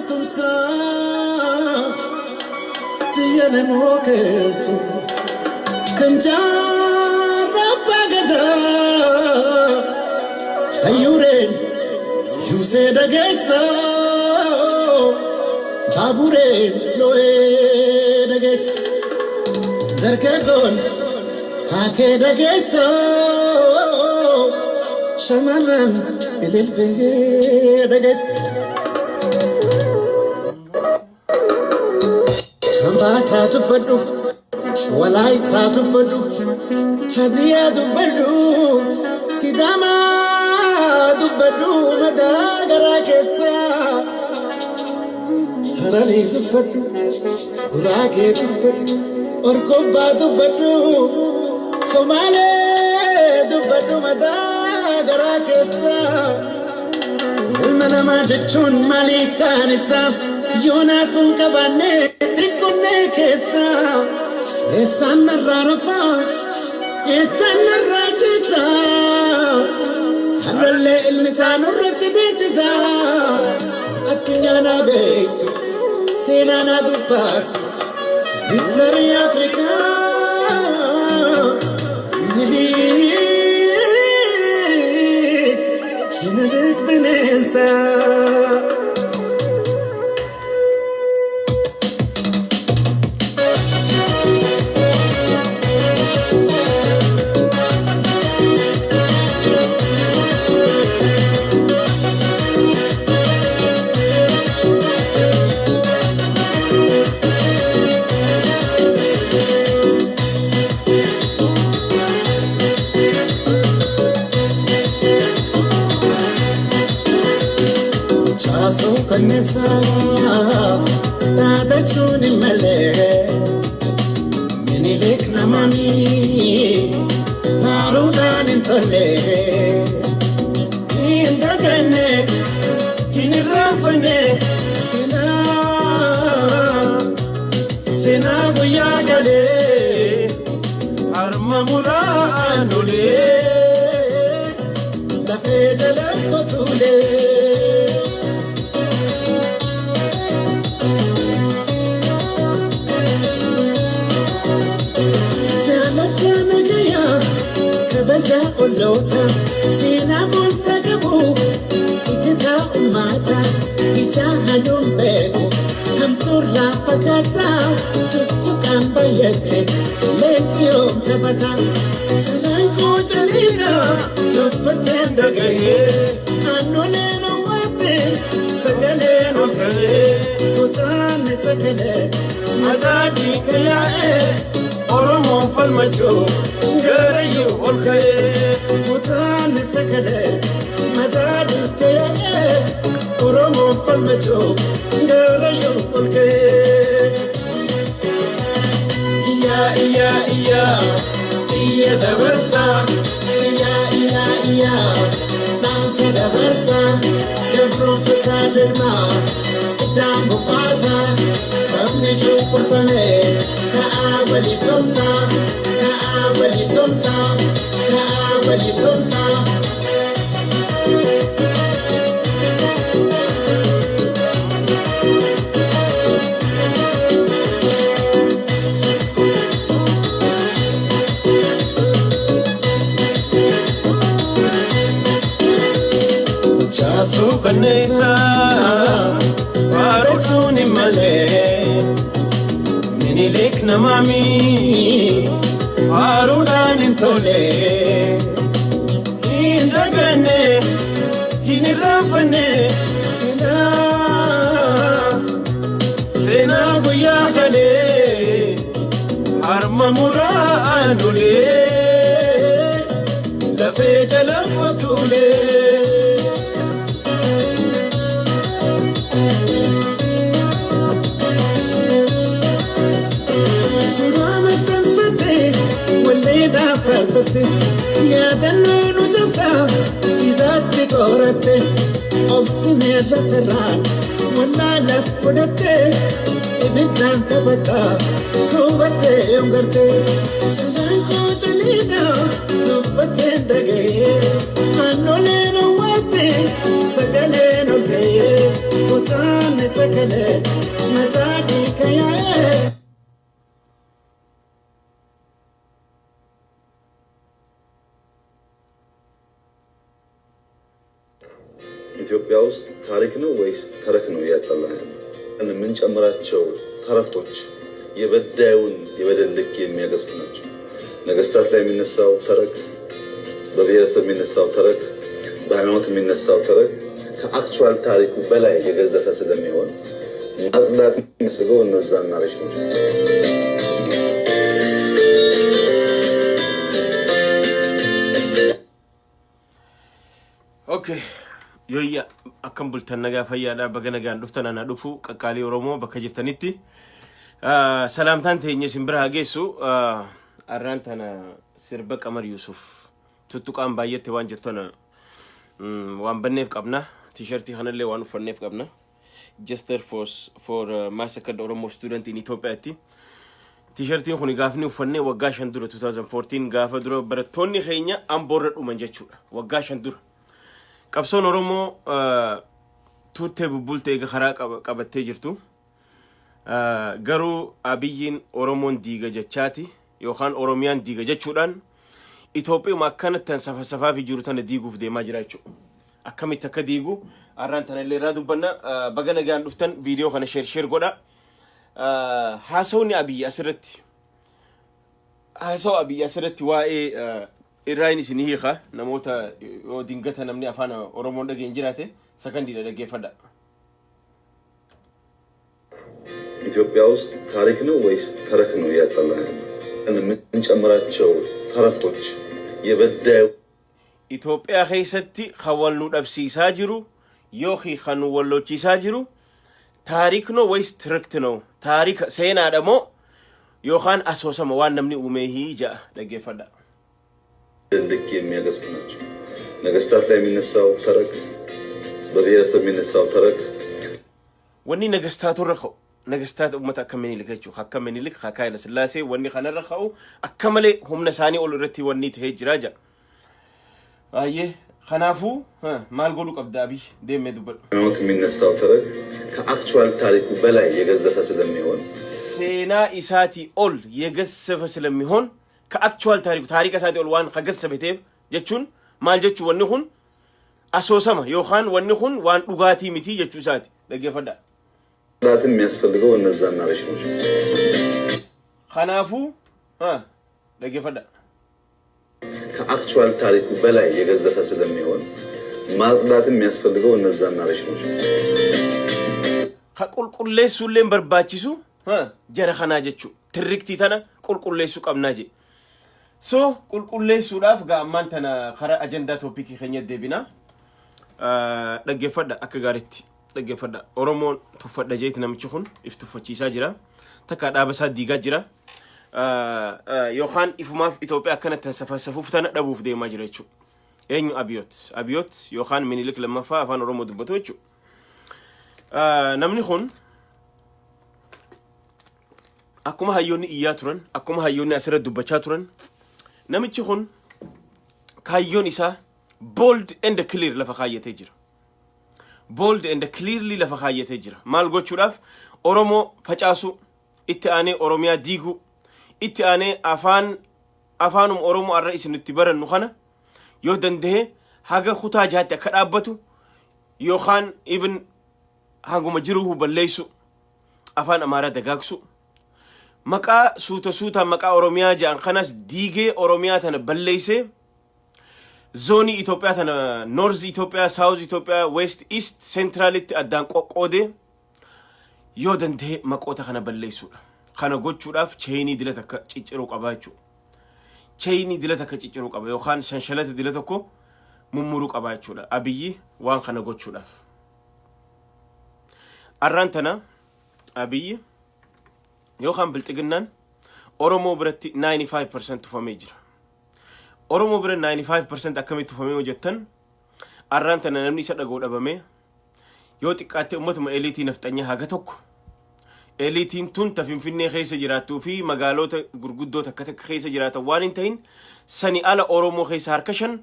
tumsa biyane mokeltu kanjara bagada ayuren yuse dagesa baburen loe dagesa darkagon hate dagesa shamaran ililbe dagesa Kambata tubadu walaita tubadu hadiya tubadu sidama tubadu madagara ketsa harali tubadu urage tubadu orkoba tubadu somale tubadu madagara ketsa ulmana majechun malikanisa yonasun kabane tikone kesa esana rarafa esana rachita harale ilmisanu ratidechita atunyana beitu senana dupat Hitlari Afrika Nilik benensa Kanisa nada chuni male minilik namami farudan intole indagane inirafane sina guyagale armamura anule lafejala kotule Baza olota sina musagabu itita umata icha hanumbeku kamtura fakata tutukamba yete letio tabata chalanko chalina tupatenda gaye anoleno wate sagaleno gaye utane sagale mazadi kayae Oromo falmacho garayu olkaye mutan sakale madad kaye Oromo falmacho garayu olkaye iya dabarsa iya namsa dabarsa kemprofita dema dambo pasa sabne chupur fame Kaawali tomsa Chasu kanesa Varechuni male Minilik namami farudan intole indagane inirafane sina guyagale armamura anule lafejala kotule Ya dannu jafta sidatti qorate obsine latran wala lafudate ibidan tabata kubate ungarte chalanko chalina tubate dagaye anole no wate sagale no gaye utan سكلت متاعك يا ኢትዮጵያ ውስጥ ታሪክ ነው ወይስ ተረክ ነው ያጣላህ? ምን ጨምራቸው ተረኮች የበዳዩን የበደል ልክ የሚያገስቱ ናቸው። ነገስታት ላይ የሚነሳው ተረክ፣ በብሔረሰብ የሚነሳው ተረክ፣ በሃይማኖት የሚነሳው ተረክ ከአክቹዋል ታሪኩ በላይ የገዘፈ ስለሚሆን ማጽዳት የሚስበው እነዛን ናሬሽኖች ኦኬ yoyya akkam bultan nagaa fayyaadha baga nagaan dhuftan ana dhufu qaqqaalii oromoo bakka jirtanitti salaamtaan teenya simbira hageessu arraan tana sirba qamar yusuf tuttuqaan baay'etti waan jirtana waan banneef qabna t-shirtii kanallee waan uffanneef qabna Justice for Massacred Oromo Student in Ethiopia t-shirtiin kun gaafni uffannee waggaa 5 dura 2014 gaafa dura barattoonni keenya amboorra dhuman jechuudha waggaa 5 dura qabsoon oromoo tuuttee bubbultee garaa qabattee jirtu garuu abiyyiin oromoon diiga jechaati yookaan oromiyaan diiga jechuudhaan Itoophiyaa akkanatti safaa fi jiru tana diiguuf deemaa jira jechuudha akkamitti akka diigu arraan tana illee irraa dubbanna baga nagaan dhuftan viidiyoo kana share godha haasawni abiyyi asirratti waa'ee Irraan isinii hiika namoota yoo dingata namni afaan oromoon dhageen jiraate sakandiidha dhaggeeffadha. ኢትዮጵያ ውስጥ ታሪክ ነው ወይስ ተረክ ነው ያጣላህ? ምን ጨምራቸው ተረኮች የበዳዩ ኢትዮጵያ keessatti khawalnu dhabsiisaa jiru yooki khanu wallochiisaa jiru taariik ነው ወይስ ትርክት ነው? ታሪክ seenaadha moo yookaan asoosama waan namni uumeehii ja'a dhaggeeffadha. ልክ የሚያገስቱ ናቸው። ነገስታት ላይ የሚነሳው ተረክ፣ በብሔረሰብ የሚነሳው ተረክ ወኒ ነገስታቱ ረኸው ነገስታት ኡመት አከመኒ ልከቹ አከመኒ ልክ ሀካይለ ስላሴ ወኒ ከነረኸው አከመለ ሁምነ ሳኒ ኦልረቲ ወኒ ተሄጅራጃ አየ خنافو ማል ጎሉ ቀብዳቢ ደም ይዱበል ነው የሚነሳው ተረክ ከአክቹዋል ታሪኩ በላይ የገዘፈ ስለሚሆን ሴና ኢሳቲ ኦል የገዘፈ ስለሚሆን ከአክቹዋል ታሪክ ሳቲ ኦል ዋን ከገዘፈቴፍ ጀቹን ማል ጀቹ ወንሁን አሶሰማ ዮሐን ወንሁን ዋን ዱጋቲ ሚቲ ጀቹ ሳቲ ለገፈዳ ዳትም የሚያስፈልገው እነዛና ረሽሞች خنافو ለገፈዳ ከአክቹዋል ታሪኩ በላይ የገዘፈ ስለሚሆን ማጽዳትም የሚያስፈልገው እነዛና ረሽሞች ከቁልቁሌሱልን በርባቺሱ ጀረኸና ጀቹ ትሪክቲ ተና ቁልቁሌሱ ቀብናጂ ሶ ቁልቁሌሱዳፍ ጋማን ተና خራ አጀንዳ ቶፒክ ኸኘ ደቢና ደገፈዳ አከጋሪቲ ደገፈዳ ኦሮሞን ተፈዳ ጀይት ነምችኹን ይፍትፈቺሳ ጅራ ተካዳበሳ ዲጋ ጅራ ዮሐን ኢፍማፍ ኢትዮጵያ ከነተ ተሰፈሰፉ ተነ ደቡፍ ደማ ጅረቹ ኤኙ አብዮት ዮሐን ምኒልክ ለማፋ አፋን ኦሮሞ ድበቶቹ namni kun akkuma hayyoonni iyyaa turan akkuma hayyoonni asirra dubbachaa turan namichi kun kaayyoon isaa bold and clear lafa kaayyatee jira bold and clearly lafa kaayyatee jira maal gochuudhaaf oromoo facaasu itti aanee oromiyaa diigu itti aanee afaanum oromoo arra isinitti barannu kana yoo danda'e haga kutaa jaatti akka dhaabbatu yookaan even haguma jiruhu balleessu afaan amaaraa dagaagsu maqaa suuta maqaa oromiyaa jaan kanas diigee oromiyaa tana balleesse zoonii Itoophiyaa tana north Itoophiyaa south Itoophiyaa west east centralitti addaan qoqqoode yoo danda'e maqoota kana balleessuudha kana gochuudhaaf cheenii dila takka cicciruu qaba jechuudha cheenii dila takka cicciruu qaba yookaan shanshalata dila tokko mummuruu qaba jechuudha abiyyi waan kana gochuudhaaf arrantana abiyyi yookaan bilxiginnaan oromoo biratti 95% tufamee jira oromoo bira 95% akkamitti tufamee hojjettan arrantana namni isa dhagoo dhabame yoo xiqqaatte ummatuma eliitii nafxanya haga tokko eliitiin tun tafinfinnee keessa jiraattuu fi magaalota gurguddoo takka keessa jiraatan waan hin ta'in sani ala oromoo keessa harka shan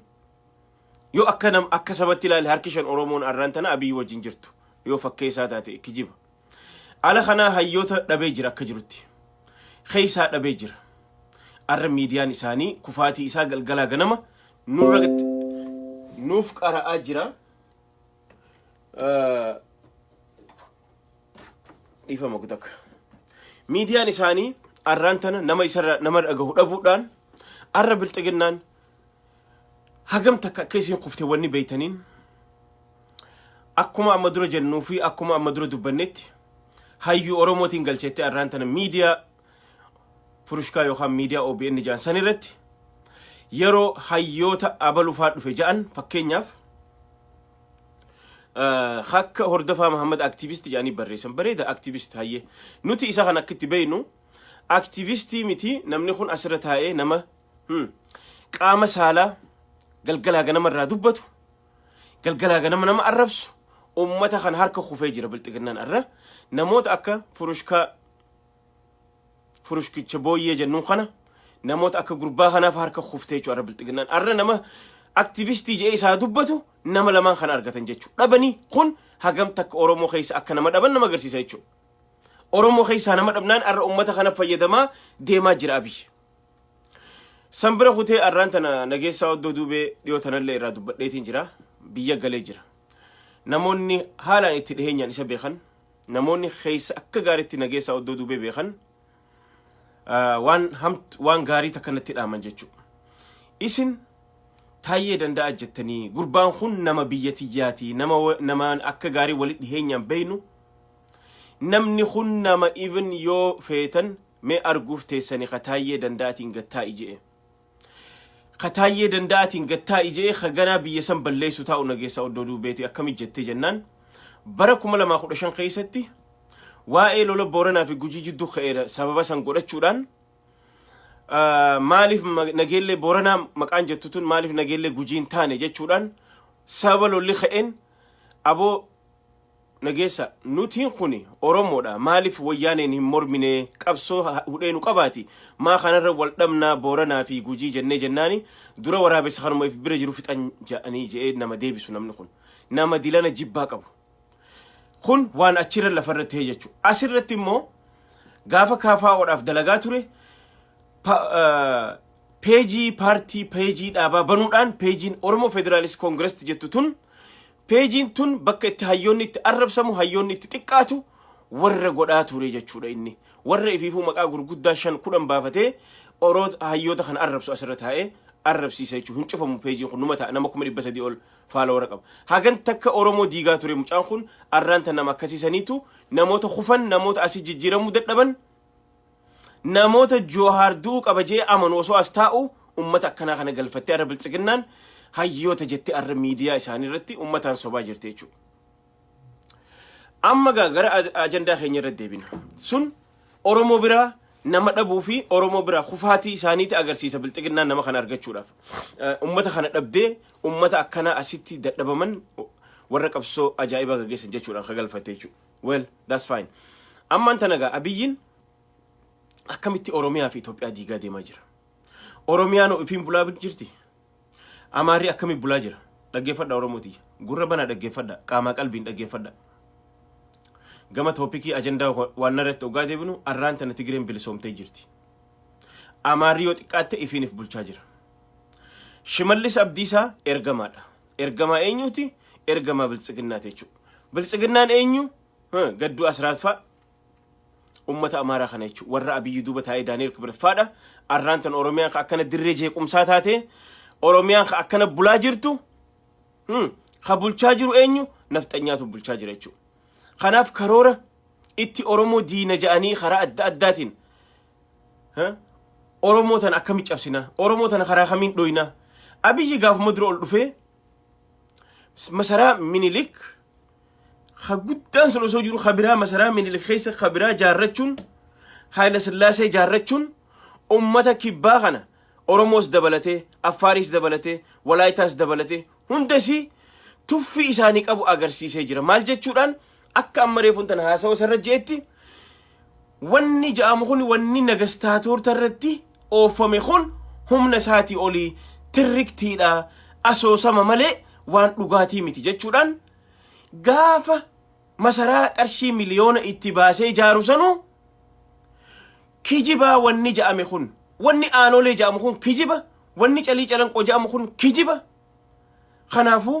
yoo akka sabatti ilaale harki shan oromoon arrantana abiyyi wajjin jirtu yoo fakkeessaa taate kijiba ala kana hayyoota dhabee jira akka jirutti khaysaa dhabee jira arra miidiyaan isaanii kufaatii isaa galgalaa ganama nuuf qara'aa jira ifa magdak miidiyaan isaanii arraan tana nama dhagahu dhabuudhaan arra bilxiginnaan hagam takka keessiin kuftee wanni beeytaniin akkuma amma dura jennuu fi akkuma amma dura dubbannetti hayyuu oromootiin galcheetti arraan tana miidiyaa furushkaa yookaan miidiyaa OBN ja'an san irratti yeroo hayyoota abalufaa dhufe ja'an fakkeenyaaf hakka hordofaa Muhammad aktivisti ja'anii barreessan bareeda aktivisti hayyee nuti isa kan akka itti beeynu aktivisti miti namni kun asirra taa'ee nama qaama saalaa galgalaa ganama irraa dubbatu galgalaa ganama nama arrabsu ummata kan harka kufee jira bilxiginnaan arra namoota akka furushkicha booyyee jennuun kana namoota akka gurbaa kanaaf harka kuftee jechuudha arra bilxiginnaan arra nama aktivistii jee isaa dubbatu nama lamaan kan argatan jechuudha dhabanii kun hagam takka oromoo keessa akka nama dhaban nama agarsiisa jechuudha oromoo keessa nama dhabnaan arra ummata kana fayyadamaa deemaa jira abiyyi Sambira kutee arraan tana nageessaa oddoo duubee dhiyoo tanallee irraa dubbadheetiin jira biyya galee jira namoonni haalaan itti dhiheenyaan isa beekan namoonni keessa akka gaariitti nageessaa oddoo duubee beekan waan gaarii takkanatti dhaaman jechuudha isin taayyee danda'a jettanii gurbaan kun nama biyya tiyyaati namaan akka gaarii walitti dhiheenyaan beeynu namni kun nama even yoo feetan mee arguuf teessanii kataayyee danda'atiin gattaa ijee kataayyee danda'atiin gattaa ijee khaganaa biyya san balleessu taa'u nageessaa oddoo duubeeti akkamit jettee jennaan bara 2015 keessatti waa'ee lola Booranaa fi Gujii jidduu ka'eera sababa san godhachuudhaan maaliif nageellee Booranaa maqaan jettu tun maaliif nageellee Gujiin taane jechuudhaan sababa lolli ka'een aboo nageessa nutiin kuni oromoodha maaliif wayyaaneen hin mormine qabsoo hudheenu qabaati maa kanarra wal dhabnaa Booranaa fi Gujii jennee jennaani dura waraabessa kanuma if bira jiru fixan ja'anii je'ee nama deebisu namni kun nama dilana jibbaa qabu kun waan achirra lafarra ta'e jechuudha asirratti immoo gaafa kaafaa'oodhaaf dalagaa ture peejii paartii peejii dhaabaa banuudhaan peejiin Oromoo Federaalist Koongirest jettu tun peejiin tun bakka itti hayyoonni itti arrabsamu hayyoonni itti xiqqaatu warra godhaa ture jechuudha inni warra ifiifuu maqaa gurguddaa 5-10 baafatee hayyoota kan arrabsu asirra taa'ee arrabsiisa jechuudha hin cufamu peejiin kun numa ta'a nama 300 ol faaloora qaba hagan takka Oromoo diigaa ture mucaan kun arraanta nama akkasiisaniitu namoota kufan namoota asii jijjiiramuu dadhaban namoota joohaarduu qabajee amanu osoo as taa'u ummata akkanaa kana galfattee arra biltsiginnaan hayyoota jettee arra miidiyaa isaanii irratti ummataan sobaa jirte jechuudha. Amma gara ajandaa keenya irratti deebina. Sun Oromoo biraa nama dhabuu fi Oromoo biraa kufaatii isaaniitti agarsiisa biltsiginnaan nama kana argachuudhaaf. Ummata kana dhabdee ummata akkanaa asitti dadhabaman warra qabsoo ajaa'iba gaggeessan jechuudhaan ka galfatte jechuudha. Well, that's fine. Ammaan tanagaa Abiyyiin akkamitti Oromiyaa fi Itoophiyaa diigaa deemaa jira. Oromiyaan ofiin bulaa jirti. Amaarri akkamitti bulaa jira. Dhaggeeffadha Oromooti. Gurra banaa dhaggeeffadha. Qaamaa qalbiin dhaggeeffadha. Gama toopikii ajandaa waan irratti ogaa deebinu arraan tana Tigireen bilisoomtee jirti. Amaarri yoo xiqqaatte ifiinif bulchaa jira. Shimallis Abdiisaa ergamaadha. Ergamaa eenyuuti? Ergamaa biltsiginnaati jechuudha. Biltsiginnaan eenyu? Gadduu Asraatfaa ummata Amaaraa kana jechuudha. Warra Abiyyi duuba taa'ee Daani'el Kibretfaadha. Arraan tan Oromiyaan akkana dirree jeequmsaa taate Oromiyaan akkana bulaa jirtu ka bulchaa jiru eenyu? Nafxanyaatu bulchaa jira jechuudha. Kanaaf karoora itti Oromoo diina ja'anii karaa adda addaatiin Oromoo tan akkamitti cabsina? Oromoo tan karaa kamiin dhoyna? Abiyyi gaafuma dura ol dhufee masaraa Minilik guddaan sun osoo jiru khabiraa masaraa Minilik keessa khabiraa jaarrachuun Haayila Sillaasee jaarrachuun ummata kibbaa kana Oromoos dabalatee Affaaris dabalatee Walaayitaas dabalatee hundasii tuffii isaanii qabu agarsiisee jira. Maal jechuudhaan akka amma reefuun tan haasawaa sarra jeetti wanni ja'amu kun wanni nagastaatoota irratti oofame kun humna isaatii olii tirriktiidha asoosama malee waan dhugaatii miti jechuudhaan gaafa masaraa qarshii miliyoona itti baasee ijaaru sanu kijibaa wanni ja'ame kun wanni aanolee ja'amu kun kijiba wanni calii calanqoo ja'amu kun kijiba kanaafuu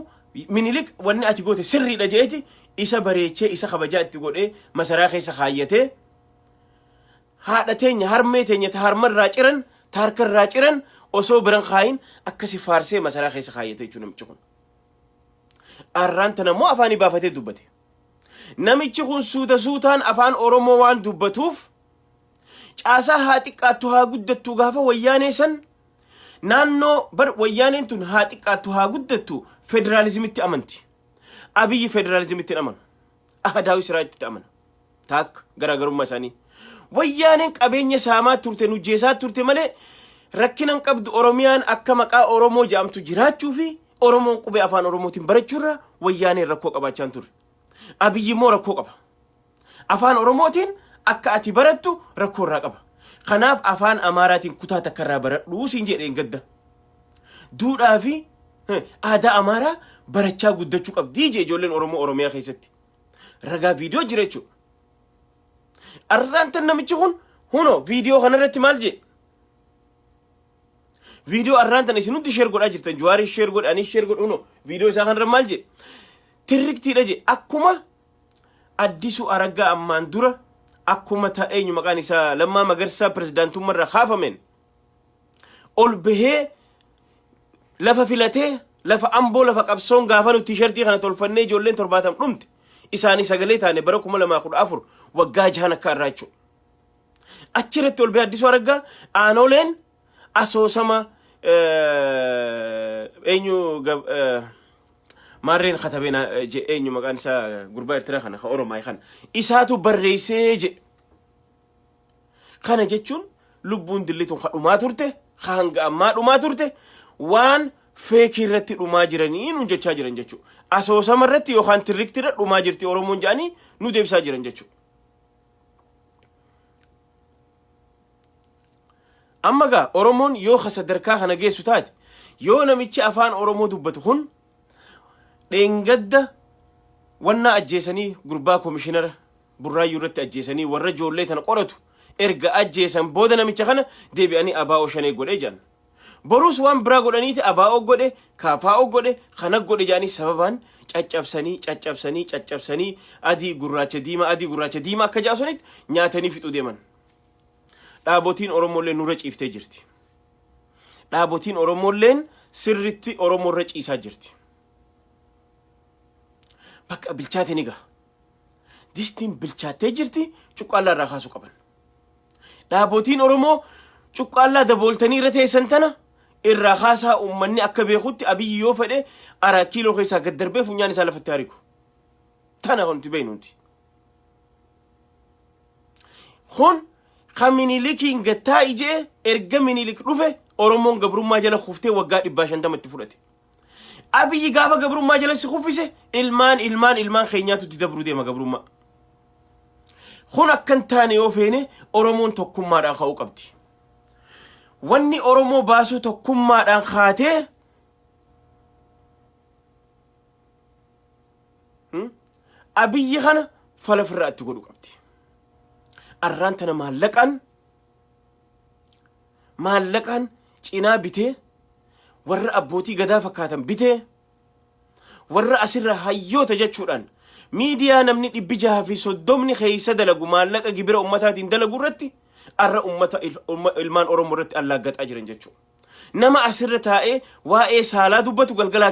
minilik wanni ati goote sirriidha jeeti isa bareechee isa kabajaa itti godhee masaraa keessa kaayyatee haadha teenya harmee teenya ta harmarraa ciran ta harkarraa ciran osoo biran kaayin akkasi faarsee masaraa keessa kaayyatee jechuu namichi kun arraan tana immoo afaanii baafatee dubbate namichi kun suutaan afaan oromoo waan dubbatuuf caasaa haa xiqqaattu haa guddattu gaafa wayyaanee san naannoo bar wayyaaneen tun haa xiqqaattu haa guddattu federaalizimitti amanti abiyyi federaalizimitti amanu ahadaawi siraatti amana taak garaagarummaa isaanii wayyaaneen qabeenya saamaa turte nujjeesaa turte malee rakkinan qabdu oromiyaan akka maqaa oromoo jaamtu jiraachuu fi oromoon qubee afaan oromootiin barachuurra wayyaaneen rakkoo qabaachaan ture abiyyi immoo rakkoo qaba afaan oromootiin akka ati barattu rakkoo irraa qaba kanaaf afaan amaaraatiin kutaa takka irraa baradhuu siin jedheen gadda duudhaa fi aadaa amaaraa barachaa guddachuu qabdii jee ijoolleen oromoo oromiyaa keessatti ragaa viidiyoo jira jechuudha arraan tan namichi kun huno viidiyoo kanarratti maal jee viidiyoo arraan tan isin hundi sheer godhaa jirtan juwaari sheer godhe anis sheer godhe huno viidiyoo isaa kanarra maal jee tirriktiidha jee akkuma addisu araggaa ammaan dura akkuma ta'eenyu maqaan isaa Lammaa Magarsaa pirezidaantummaarra kaafamen ol bahee lafa filatee lafa amboo lafa qabsoon gaafa nu tiishartii kana tolfannee ijoolleen 70 dhumte isaanii sagalee taane bara 2014 waggaa 6 akka irraa jechuudha achirratti ol bahee addisu araggaa aanoleen asoosama eenyu marreen khatabena je eenyu maqaan isaa gurbaa Eertiraa kana oromaa kana isaatu barreessee je kana jechuun lubbuun dillituun dhumaa turte hanga ammaa dhumaa turte waan feekii irratti dhumaa jiranii nu jechaa jiran jechuudha asoosama irratti yookaan tirrikti irra dhumaa jirti oromoon jaanii nu deebisaa jiran jechuudha amma gaa oromoon yoo sadarkaa kana geessu taate yoo namichi afaan oromoo dubbatu kun dhengadda wanna ajjeesanii gurbaa komishinara burraayyuu irratti ajjeesanii warra ijoollee tana qoratu erga ajjeesan booda namicha kana deebi'anii abaa'oo shanee godhee jiran borus waan biraa godhaniiti abaa'oo godhe kaafaa'oo godhe kana godhe jaanii sababaan caccabsanii adii gurraacha diimaa akka jaasonitti nyaatanii fixuu deeman dhaabotiin oromolleen nurra ciiftee jirti dhaabotiin oromolleen sirritti oromorra ciisaa jirti bakka bilchaate ni gaa distiin bilchaatee jirti cuqqaallaa irraa kaasuu qaban dhaabotiin oromoo cuqqaallaa dabooltanii irra teessan tana irraa kaasaa ummanni akka beekutti abiyyi yoo fedhe araa kiiloo keessaa gad darbee funyaan isaa lafatti hariku tana honti beeynuuti kun kan minilikiin gattaa ijee erga minilik dhufe oromoon gabrummaa jala kuftee waggaa 150 itti fudhate abiyyi gaafa gabrummaa jala si kuffise ilmaan keenyaatu itti dabru deema gabrummaa kun akkan taane yoo feene oromoon tokkummaadhaan ka'uu qabdi wanni oromoo baasuu tokkummaadhaan kaatee abiyyi kana falafirraa itti godhu qabdi arraan tana maallaqaan cinaa bitee warra abbootii gadaa fakkaatan bitee warra asirra hayyoota jechuudhaan miidiyaa namni 630 keessa dalagu maallaqa gibira ummataatiin dalagu irratti arra ummata ilmaan oromoo irratti allaaggataa jiran jechuudha nama asirra taa'ee waa'ee saalaa dubbatu galgalaa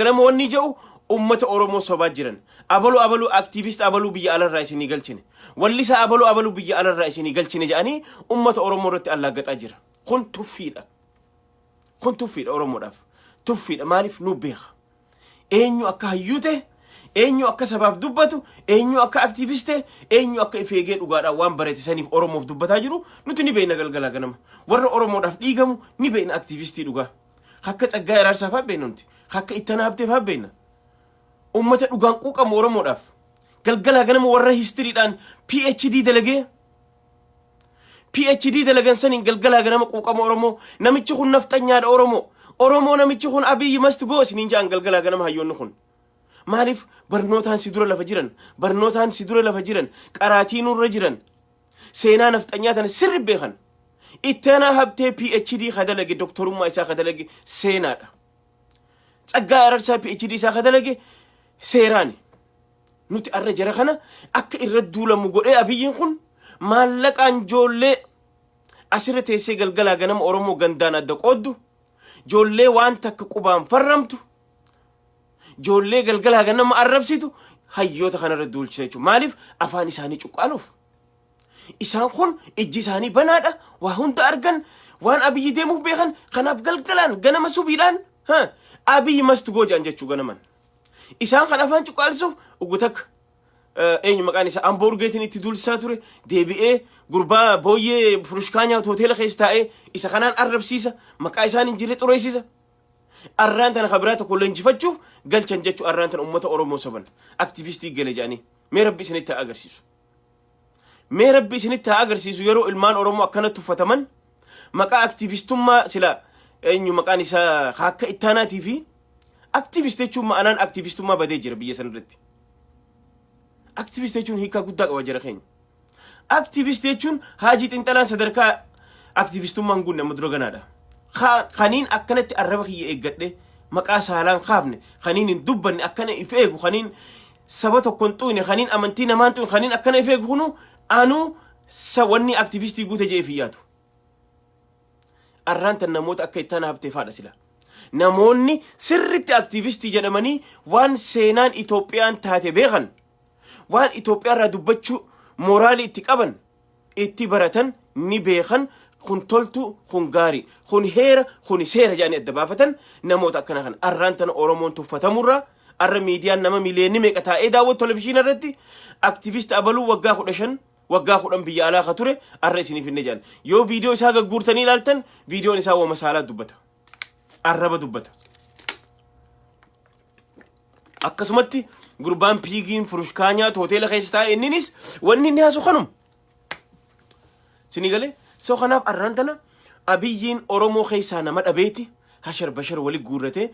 ganama wanni jedhu ummata oromoo sobaa jiran abalu aktiivist abalu biyya alarraa isinii galchine wallisa abalu biyya alarraa isinii galchine jedhanii ummata oromoo irratti allaaggataa jira kun tuffiidha oromoodhaaf tuffiidha maaliif nu beeka eenyu akka hayyuute eenyu akka sabaaf dubbatu eenyu akka aktiiviste eenyu akka ifeegee dhugaadhaan waan bareetisaniif oromoof dubbataa jiru nuti ni beekna galgalaa ganama warra oromoodhaaf dhiigamu ni beekna aktiivistii dhugaa akka Tsaggaa Iraarsaaf beeknumti akka Ittanaa Habteef beekna ummata dhugaan quuqamu oromoodhaaf galgalaa ganama warra histiriidhaan PhD dalagan saniin galgalaa ganama quuqama oromoo namichi kun nafxanyaadha oromoo namichi kun abiyyi must go isiniin jaan galgalaa ganama hayyoonni kun maaliif barnootaan si dura lafa jiran barnootaan si dura lafa jiran qaraatiin irra jiran seenaa nafxanyaa tana sirri beekan ittana habtee PhD kadalage doktorummaa isaa kadalage seenaadha tsaggaa ararsaa PhD isaa kadalage seeraani nuti arra jara kana akka irra duulamu godhee abiyyiin kun maallaqaan joollee asirra teessee galgalaa ganama Oromoo gandaan adda qooddu joollee waan takka qubaan farramtu joollee galgalaa ganama arrabsitu hayyoota kanarra duulchisa jechuudha maaliif afaan isaanii cuqqaaluuf isaan kun ijji isaanii banaadha waa hunda argan waan abiyyi deemuuf beekan kanaaf galgalaan ganama subiidhaan abiyyi must go jaan jechuu ganaman isaan kan afaan cuqqaalisuuf ugutak eenyu maqaan isaa hamburgeetiin itti duulchisaa ture deebi'ee gurbaa booyyee furushkaanyaa hoteela keessa taa'ee isa kanaan arrabsiisa maqaa isaan hin jirre xureessisa arraan tana kabiraa tokko leenjifachuuf galchan jechuu arraan tana ummata Oromoo saban aktivistii gale jedhanii mee rabbi isinitti haa agarsiisu mee rabbi isinitti haa agarsiisu yeroo ilmaan Oromoo akkana tuffataman maqaa aktivistummaa sila eenyu maqaan isaa akka ittaanaatii fi aktivist jechuun ma'anaan aktivistummaa badee jira biyya san irratti aktivist jechuun hiikaa guddaa qaba jira keenya aktivist jechuun haajii xinxalaan sadarkaa aktivistummaan gunne amma dura ganaadha khaniin akkanatti arraba kiyya eeggadhe maqaa saalaan kaafne khaniin hin dubbanne akkana if eegu khaniin saba tokkon xuine khaniin amantii namaan xuine khaniin akkana if eegu kunu anuu wanni aktivistii guute jee fiyyaatu arraan tan namoota akka ittaana habtee faadha sila namoonni sirritti aktivistii jedhamanii waan seenaan Itoophiyaan taate beekan waan Itoophiyaa irraa dubbachuu mooraalii itti qaban itti baratan ni beekan kun toltu kun gaari kun heera kun seera jedhanii adda baafatan namoota akkana kan arraan tan Oromoon tuffatamurra arra miidiyaan nama miliyoonni meeqa taa'ee daawwatu televizyiina irratti aktivist abaluu waggaa 15 waggaa 10 biyya alaa ka ture arra isiniif hin jaan yoo viidiyoo isaa gagguurtanii ilaaltan viidiyoon isaa wama saalaa dubbata arraba dubbata akkasumatti gurbaan piigiin furushkaanyaa hoteela keessa taa'e inninis wanni inni haasu kanum sinigale soo kanaaf arraan tana abiyyiin Oromoo keessaa nama dhabeeti hashar bashar wali guurrate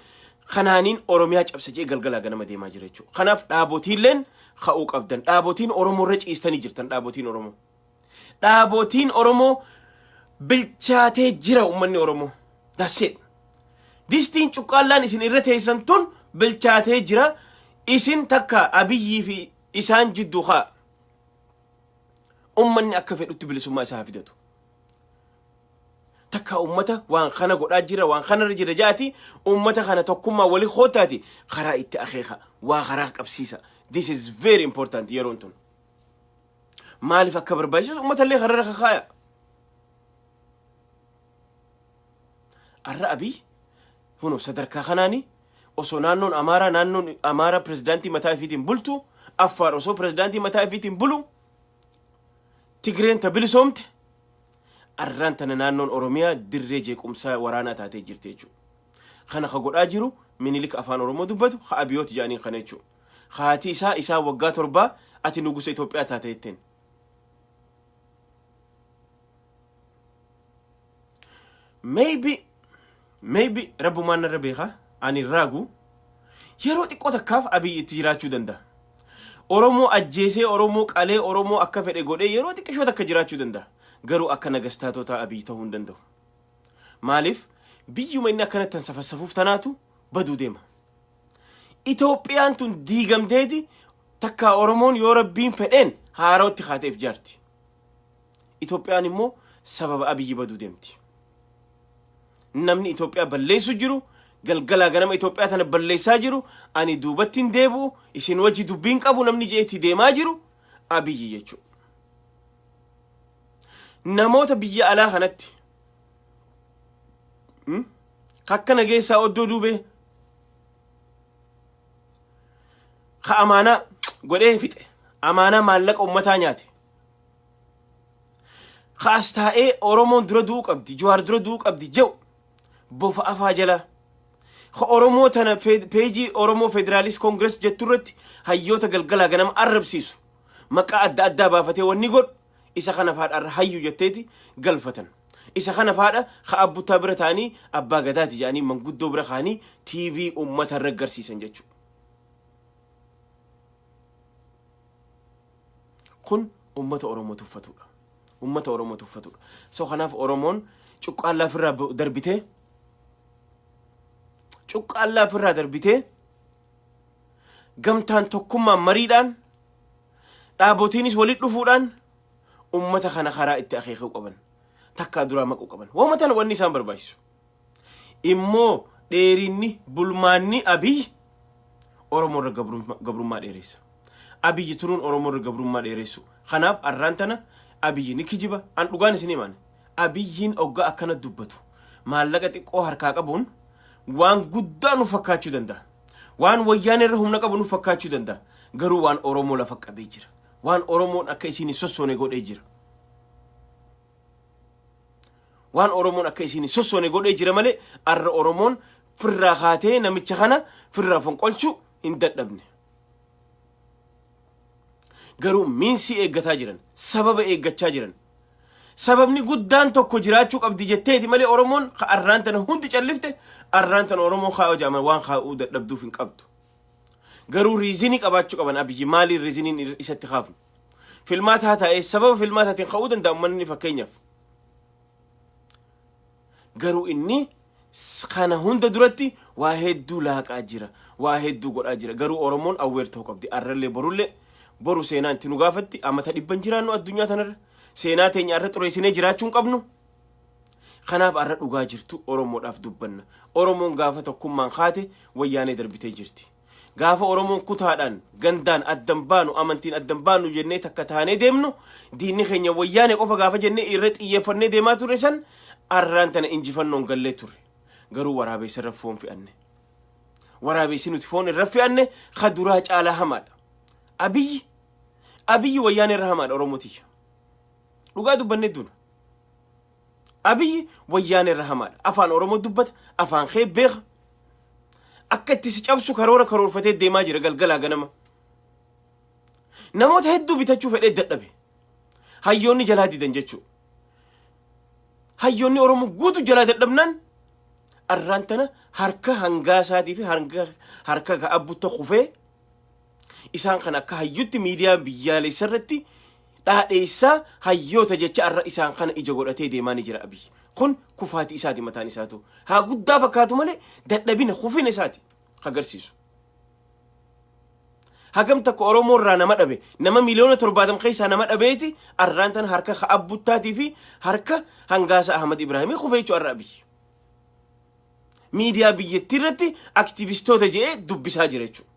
kanaaniin Oromiyaa cabsacee galgalaa ganama deemaa jira jechuudha kanaaf dhaabotiilleen ka'uu qabdan dhaabotiin Oromoo irra ciistanii jirtan dhaabotiin Oromoo bilchaatee jira ummanni Oromoo that's it distiin cuqqaallaan isin irra teessan tun bilchaatee jira isin takka abiyyii fi isaan jidduu haa ummanni akka fedhutti bilisummaa isaa fidatu takka ummata waan kana godhaa jira waan kana jira jaati ummata kana tokkummaa wali khootaati karaa itti akeeka waa karaa qabsiisa this is very important yeroon tun maaliif akka barbaachisu ummata illee karaa kakaaya arra abii huno sadarkaa kanaani osoo naannoon Amaaraa pirezidaantii mataa ifiitiin bultu Affaar osoo pirezidaantii mataa ifiitiin bulu Tigreen bilisoomte arraan tana naannoon Oromiyaa dirree jeequmsaa waraanaa taatee jirti jechuudha kana ka godhaa jiru Minilik afaan Oromoo dubbatu ha abiyooti jaaniin kana jechuudha haati isaa waggaa 7 ati nugusa Itoophiyaa taate jetteen maybe rabbumaan narra beekaa ani raagu yeroo xiqqoo takkaaf abiyyi itti jiraachuu danda'a Oromoo ajjeesee Oromoo qalee Oromoo akka fedhe godhee yeroo xiqqishoo takka jiraachuu danda'a garuu akka nagastaatota abiyyi ta'uu hin danda'u maaliif biyyuma inni akkanatti tansafassafuuf tanaatu baduu deema Itoophiyaan tun diigamteeti takka Oromoon yoo rabbiin fedheen haarootti haateef jaarti Itoophiyaan immoo sababa abiyyi baduu deemti namni Itoophiyaa balleessu jiru galgalaa ganama Itoophiyaa tana balleessaa jiru ani duubatti hin deebi'u isin wajji dubbiin qabu namni jeetti deemaa jiru abiyyi jechuudha namoota biyya alaa kanatti akkana geessaa oddoo duubee ka amaanaa godhee fixe amaanaa maallaqa ummataa nyaate ka as taa'ee Oromoon dura du'uu qabdi Jawaar dura du'uu qabdi jehu bofa afaa jalaa ka Oromoo tana peejii Oromoo Federaalist Congress jetturratti hayyoota galgalaa ganama arrabsiisu maqaa adda addaa baafatee wanni godhu isa kana faadha hayyu jetteeti galfatan isa kana faadha ka abbuttaa bira taanii abbaa gadaati jedhanii manguddoo bira kaanii TV ummata irra agarsiisan jechuudha kun ummata Oromoo tuffatudha. Ummata Oromoo tuffatudha. So kanaaf Oromoon cuqqaallaa firraa darbitee gamtaan tokkummaan mariidhaan dhaabotiinis walitti dhufuudhaan ummata kana karaa itti akeekuu qaban. Takkaa duraa maquu qaban. Waamatan wanni isaan barbaachisu. Immoo dheerinni bulmaanni Abiy Oromoo irra gabrummaa dheeressa. Abiy turuun Oromoo irra gabrummaa dheeressu. Kanaaf arraan tana Abiy ni kijiba. An dhugaan isin himaan. Abiyyiin oggaa akkana dubbatu. Maallaqa xiqqoo harkaa qabuun waan guddaa nu fakkaachuu danda'a. Waan wayyaan irra humna qabu nu fakkaachuu danda'a. Garuu waan Oromoo lafa qabee jira. Waan Oromoon akka isin sossoone godhee jira. Waan Oromoon akka isin sossoone godhee jira malee arra Oromoon firraa haatee namicha kana firraa fonqolchuu hin dadhabne. Garuu miinsi eeggataa jiran, sababa eeggachaa jiran. Sababni guddaan tokko jiraachuu qabdi jetteeti malee Oromoon arraan tana hundi callifte arraan tana Oromoo kaa'oo jaaman waan kaa'uu dadhabduuf hin qabdu. Garuu riizinii qabaachuu qaban Abiyyi maali riiziniin isatti kaafnu? Filmaata haa ta'ee sababa filmaataatiin ka'uu danda'a uummanni fakkeenyaaf. Garuu inni kana hunda duratti waa hedduu laaqaa jira, waa hedduu godhaa jira. Garuu Oromoon awweer ta'uu qabdi. Arrallee borullee boru seenaan itti nu gaafatti amata dhibban jiraannu addunyaa tanarra. Seenaa teenya arra xureessinee jiraachuun qabnu. Kanaaf arra dhugaa jirtu Oromoodhaaf dubbanna. Oromoon gaafa tokkummaan kaate wayyaanee darbitee jirti. Gaafa Oromoon kutaadhaan gandaan addan baanu amantiin addan baanu jennee takka taanee deemnu diinni keenya wayyaanee qofa gaafa jennee irra xiyyeeffannee deemaa turre san arraan tana injifannoon gallee turre. Garuu waraabessa irra foon fe'anne. Waraabessi nuti foon irra fe'anne ka duraa caalaa hamaadha. Abiyyi wayyaanee irra hamaadha Oromootiya. Dhugaa dubbannee duna. Abiyyi wayyaanee irra hamaadha. Afaan Oromoo dubbata, afaan kee beeka. Akka itti si cabsu karoorfatee deemaa jira galgalaa ganama. Namoota hedduu bitachuu fedhee dadhabe. Hayyoonni jalaa didan jechuudha. Hayyoonni Oromoo guutuu jalaa dadhabnaan arraan tana harka hangaasaatii fi harka ga'abbutta kufee isaan kan akka hayyutti miidiyaa biyyaalessa irratti dhaadheessaa hayyoota jecha arra isaan kana ija godhatee deemaa ni jira Abiyyi. Kun kufaati isaati mataan isaatu. Haa guddaa fakkaatu malee dadhabina kufina isaati agarsiisu. Hagam takka Oromoo irraa nama dhabe nama miliyoona 70 keessaa nama dhabeeti arraan tana harka ga'abbuttaatii fi harka hangaasa Ahmad Ibrahimii kufee jechuudha arra Abiyyi. Miidiyaa biyyattii irratti aktivistoota jedhee dubbisaa jira jechuudha.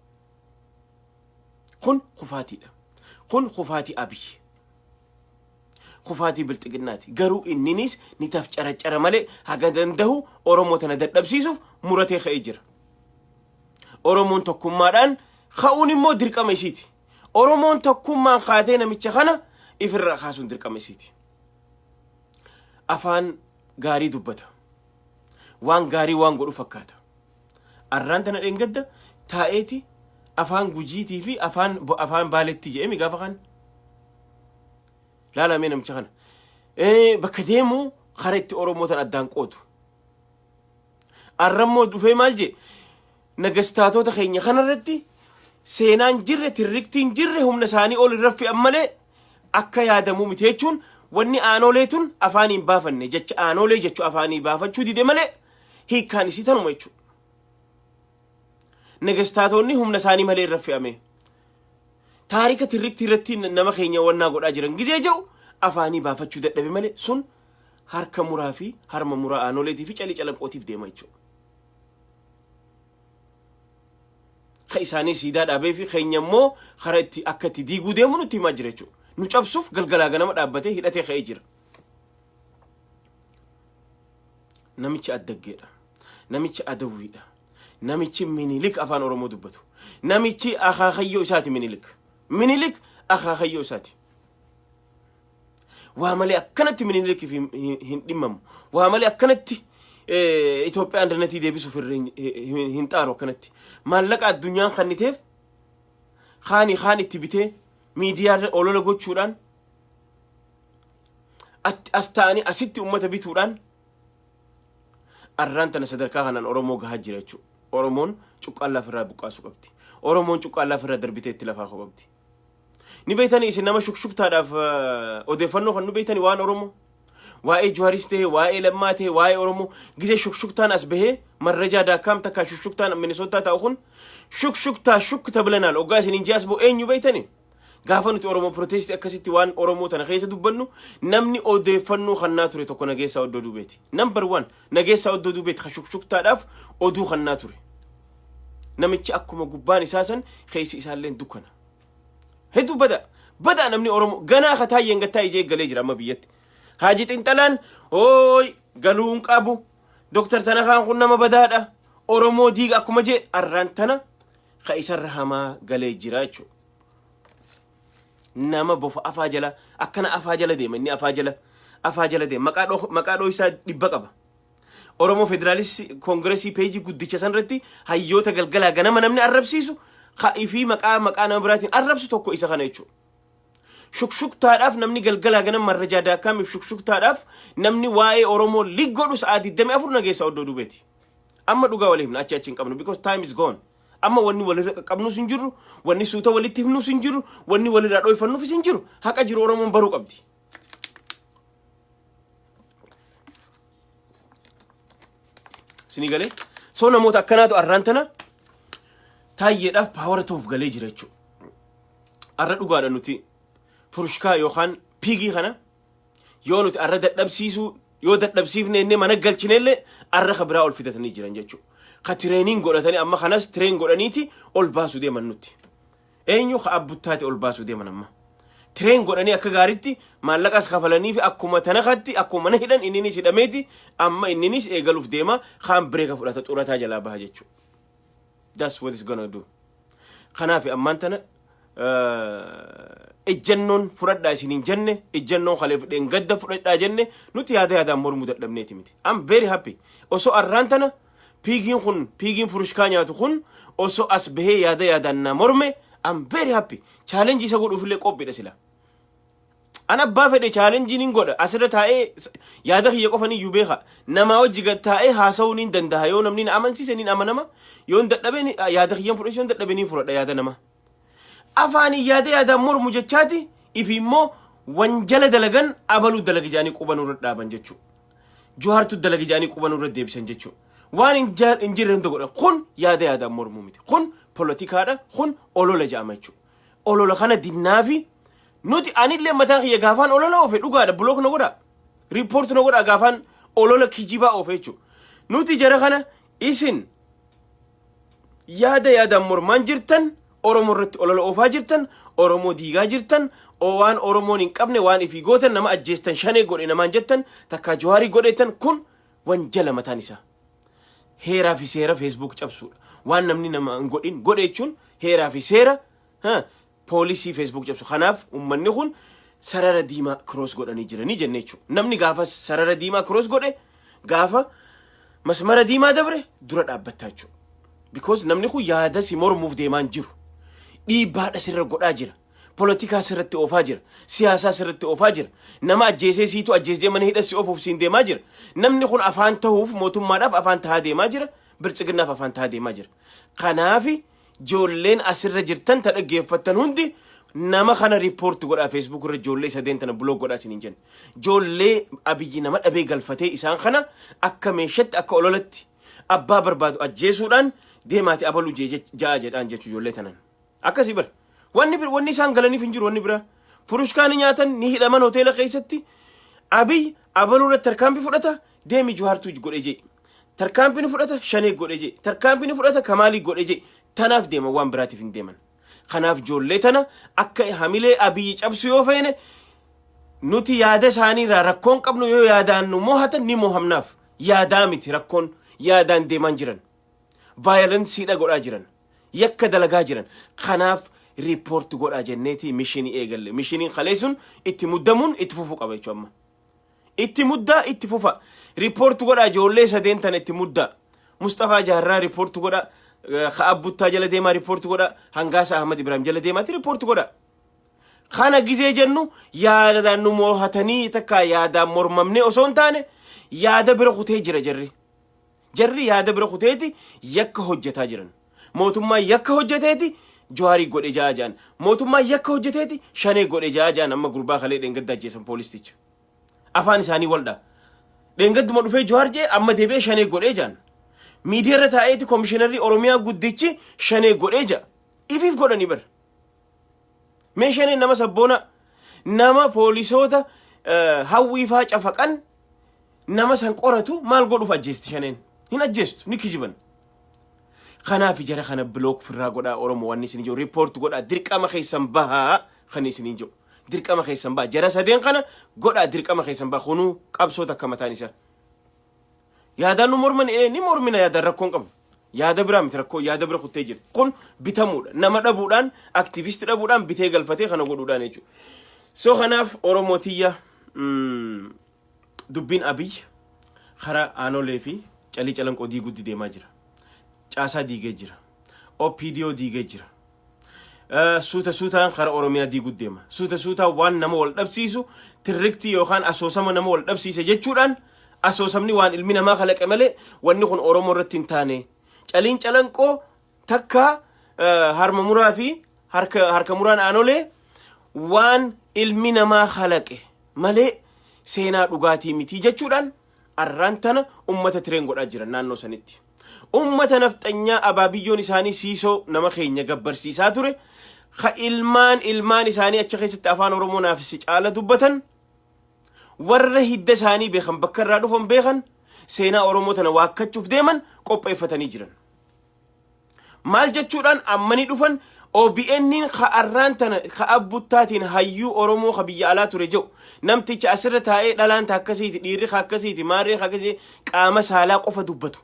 Kun kufaatiidha. Kun kufaatii Abiyyi. Kufaatii bilxiginnaati. Garuu inninis ni tafcara malee haga dandahu Oromoo tana dadhabsiisuuf muratee ka'ee jira. Oromoon tokkummaadhaan ka'uun immoo dirqama isiiti. Oromoon tokkummaan kaatee namicha kana ifirraa kaasuun dirqama isiiti. Afaan gaarii dubbata. Waan gaarii waan godhu fakkaata. Arraan tana dheengadda taa'eeti afaan gujiitii fi afaan baaletti jedhemi gaafa kan. Laala mee namicha kana. Bakka deemu karaa itti Oromoo tan addaan qoodu. Arrammoo dhufee maal jee nagastaatota keenya kanarratti seenaan jirre tirriktiin jirre humna isaanii ol irra fe'an malee akka yaadamuu miti jechuun wanni aanooleetun afaaniin baafanne jecha aanoolee jechuu afaanii baafachuu dide malee hiikkaan isii tanuma jechuudha. Nagastaatonni humna isaanii malee irra fe'ame. Taarika tirriktii irratti nama keenya wannaa godhaa jiran gizee jedhu afaanii baafachuu dadhabe malee sun harka muraa fi harma muraa aanooleetii fi calii calanqootiif deema jechuudha. Ka isaanii siidaa dhaabee fi keenya immoo karaa itti akka itti diiguu deemu nutti himaa jira jechuudha. Nu cabsuuf galgalaa ganama dhaabbatee hidhatee ka'ee jira. Namichi addaggeedha. Namichi adawwiidha. Namichi Minilik afaan Oromoo dubbatu. Namichi akaakayyoo isaati Minilik. Minilik akaakayyoo isaati. Waa malee akkanatti Minilik hin dhimmamu. Waa malee akkanatti Itoophiyaan dandatii deebisuuf hin xaaru akkanatti. Maallaqa addunyaan kanniteef kaan itti bitee miidiyaa olola gochuudhaan as ta'anii asitti uummata bituudhaan arraan tana sadarkaa kanaan Oromoo gahaa jira jechuudha. Oromoon cuqqaallaa firraa buqqaasuu qabdi. Oromoon cuqqaallaa firraa darbitee itti lafaa qabdi. نبيتني إيش إنما شك تعرف أوديفنو خن نبيتني وان أورمو واي جواريسته واي لماته واي أورمو جزء شك تان أسبه مرجع دا كم تكا شك تان منسوتا تأخون شك تبلنا الأوجاس نينجاس بو أين يبيتني قافنو تأورمو بروتست أكسيتي وان أورمو تنخيس دبنو نمني أوديفنو خناتوري تكون نجيس أودو دوبيتي نمبر 1 نجيس أودو دوبيت شك تعرف أودو خناتوري نمتش أكو مجبان إساسا خيس إسالين دكنا هدو بدأ نمني أورمو جنا ختاي ينقطع يجي جليج رام بيت هاجت إنتلان أوي قالون كابو دكتور تناخان كنا ما بدأ أورمو ديك أكو مجي أرانتنا خيس الرحمة جليج راجو نما بوف أفاجلا أكنا أفاجلا دي مني أفاجلا دي مكادو يسا يبقى أورمو فيدراليس كونغرسي بيجي قديش سنرتي هيوتا قلقلا جنا ما نمني أربسيسو خايفي مكا نبراتين أربسو توكو إسا خانيتشو شك تعرف نمني قلقلا جنا مرجع دا كام شك تعرف نمني واي أورمو ليغودوس عادي دمي أفرنا جيسا ودو بيتي أما دوغا وليهم ناتشاتشين كابنو because time is gone أما واني ولي كابنو سنجرو واني سوتا ولي تهمنو سنجرو واني ولي رادوي فنو في سنجرو هكا جيرو أورمو مبارو قبدي سنيغالي سونا موتا كناتو أرانتنا تايداف باور توف غالي جيرچو أرد دوغا نوتي فرشكا يوخان بيجي خنا يونوت أرد دبسيسو يو دبسيفني إني ما نقلتشنيل أرد خبرة أول في تاني جيران جاتشو كترينين قولا تاني أما خناس ترين قولا نيتي أول باسو دي من نوتي أينيو خابوتاتي أول باسو دي من أما ترين قولا ني أكا غاريتي ما لقاس خفلاني في أكو ما تنخاتي أكو ما نهدان إنني سيداميتي أما إنني سيقلو في ديما خام بريكا فولا تطورة تاجلا بها جاتشو that's what it's gonna do خنافي أمانتنا إجنون فرد داشين جنة إجنون خليف إنقدر فرد داجنة نوتي هذا مور مدة لبنيتي متي I'm very happy also أرانتنا بيجين فرشكانيا تخون also أسبه هذا نمرمه I'm very happy challenge يسقط في لك أوبي رسلا أنا بافد challenge نينغودا أسرة تاي هذا هي كفاني يبيها نما وجهة تاي هاسونين دنده يوم نمنين أمانسي سنين أمانما يوم دتلبني هذا هي فرش يوم دتلبني فرد هذا نما أفاني هذا مور مجتشاتي إفيمو وانجل دلغن أبلو دلغ جاني كوبانو رد دابن جتشو جوهرتو دلغ جاني كوبانو رد ديبسن جتشو وان إنجيرن دغور خون هذا مور موميت خون بوليتيكا خون أولولا جامچو أولولا خنا دينافي نوتي أني اللي متاخي يغافان أولولا أوفي دوغا دا بلوك نغورا ريبورت نغورا غافان أولولا كيجيبا أوفيچو نوتي جرا خنا إسن هذا مور مانجرتن أورمو رت أولولا أوفا جرتن أورمو ديغا جرتن وان أورمو ننقبني وان إفي غوتن نما أجيستن شاني غوري نمان جتن تكا جواري غوريتن كن وانجل متانيسا هيرا في سيرا فيسبوك جابسو وان نمني نما نغورين غوريچون هيرا في سيرا ها بوليسي فيسبوك جابسو خناف أمني خون سرارة ديما كروس غوراني جراني جنيچو نمني غافا سرارة ديما كروس غوري غافا مسمرة ديما دبره دورت أبتاچو because namni khu yaada si mor move deeman jiru dhiibbaadha sirra godhaa jira politika sirratti oofaa jira siyaasa sirratti oofaa jira nama ajjeesee siitu ajjeesee mana hidha si oofuuf siin deemaa jira namni kun afaan ta'uuf mootummaadhaaf afaan ta'aa deemaa jira birciginaaf afaan ta'aa deemaa jira kanaafi joolleen asirra jirtan ta dhaggeeffattan hundi nama kana report godhaa Facebook irra joollee sadeen tana blog godhaa sinin jenna joollee abiyyi nama dhabee galfatee isaan kana akka meeshatti akka ololatti abbaa barbaadu ajjeesuudhaan deemaati abalu jaa jedhaan jechu joollee tanan akkasi bar wanni isaan galaniif hin jiru wanni bira furushkaani nyaatan ni hidhaman hoteela keessatti abiy abalu irratti tarkaanfii fudhata deemi juhartu godhe jee tarkaanfii fudhata shanee godhe jee tarkaanfii fudhata kamaalii godhe jee tanaaf deema waan biraatiif hin deeman kanaaf joollee tana akka hamilee abiy cabsu yoo feene nuti yaada isaanii rakkoon qabnu yoo yaadaan nu mo'atan ni mo'amnaaf yaadaa miti rakkoon yaadaan deeman jiran violence dha godhaa jiran yakka dalagaa jiran kanaaf report godhaa jenneeti mishinii eegalle mishiniin khaleesun itti muddamuun itti fufu qaba jechuudha amma itti muddaa itti fufa report godhaa joollee sadeen tan itti muddaa Mustafa Jaarraa report godhaa Khaabuttaa jala deemaa report godhaa Hangaasa Ahmad Ibrahim jala deemaati report godhaa kana gizee jennu yaadaan nu mo'atanii takka yaadaan mormamne osoo hin taane yaada bira kutee jira jarri yaada bira kuteeti yakka hojjetaa jiran mootummaa yakka hojjeteeti Johari godhe jaajan mootummaa yakka hojjeteeti shanee godhe jaajan amma gurbaa kalee dheengadda ajjeesan poolisticha afaan isaanii walda dheengadduma dhufee Johar jee amma deebee shanee godhe jaan miidiyaa irra taa'eeti komishinarri Oromiyaa guddichi shanee godhe jaa ifiif godhani bar mee shanee nama sabboona nama poolisoota hawwiifaa cafaqan nama san qoratu maal godhuuf ajjeesti shaneen hin ajjeestu ni kijiban خنا في جرى خنا بلوك في الراجل أورمو ونيس نيجو ريبورت قول أدرك أما خيسان بها خنيس نيجو درك أما خيسان بها جرى سدين خنا قول أدرك أما خيسان بها خنو كابسوتا كما تانيسا يا دا نمر من إيه نمر من يا دا ركون كم يا دا برام تركو يا دا برخو تيجر كون بتمول نما ربودان أكتيفيست ربودان بتيجل فتي خنا قولودان يجو سو خنا في أورموتية دبين أبي خرا آنو ليفي چالي چالن كودي قد دي ماجرا Casa diigee jira. OPDO diigee jira. Suutaan kara Oromiyaa diiguu deema. Suutaa waan nama wal dhabsiisu tirriktii yookaan asoosama nama wal dhabsiise jechuudhaan asoosamni waan ilmi namaa kalaqe malee wanni kun Oromoo irratti hin taane. Caliin calanqoo takka harma muraa fi harka muraan aanolee waan ilmi namaa kalaqe malee seenaa dhugaatii miti jechuudhaan arraan tana ummata tireen godhaa jira naannoo sanitti. ummata nafxanyaa abaabiyyoon isaanii siisoo nama keenya gabbarsiisaa ture ka ilmaan isaanii acha keessatti afaan Oromoo naafisi caala dubbatan warra hidda isaanii beekan bakka irraa dhufan beekan seenaa Oromoo tana waakkachuuf deeman qopheeffatanii jiran maal jechuudhaan ammanii dhufan OBN'n ka arraan tana ka abbuttaatiin hayyuu Oromoo ka biyya alaa ture jiru namticha asirra taa'ee dhalaan akkasiiti dhiirri akkasiiti maarreen akkasii qaama saalaa qofa dubbatu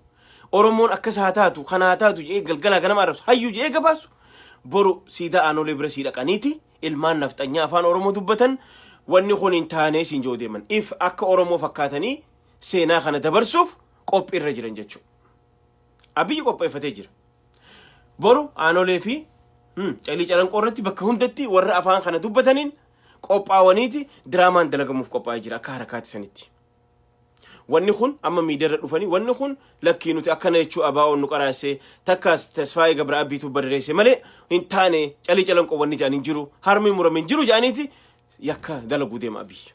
Oromoon akkas haa taatu kana taatu jee galgala ganama arabsu hayyuu jee gabaasu boru siida aanolee bira siida qaniiti ilmaan nafxanyaa afaan Oromoo dubbatan wanni kun hin taane siin joo deeman if akka Oromoo fakkaatanii seenaa kana dabarsuuf qophiirra jiran jechuudha abiyyi qopheeffatee jira boru aanolee fi calii calanqoo irratti bakka hundatti warra afaan kana dubbataniin qophaawaniiti diraamaan dalagamuuf qophaa'ee jira akka harakaati sanitti wanni kun amma miidiyaa irra dhufanii wanni kun lakkii nuti akkana jechuu abaa'oon nu qaraasee takkaas tasfaayee gabra abbiitu barreesse malee hin taane calii calanqoo wanni jaan hin jiru harmi murame hin jiru jaaniiti yakka dalaguu deema abiyyi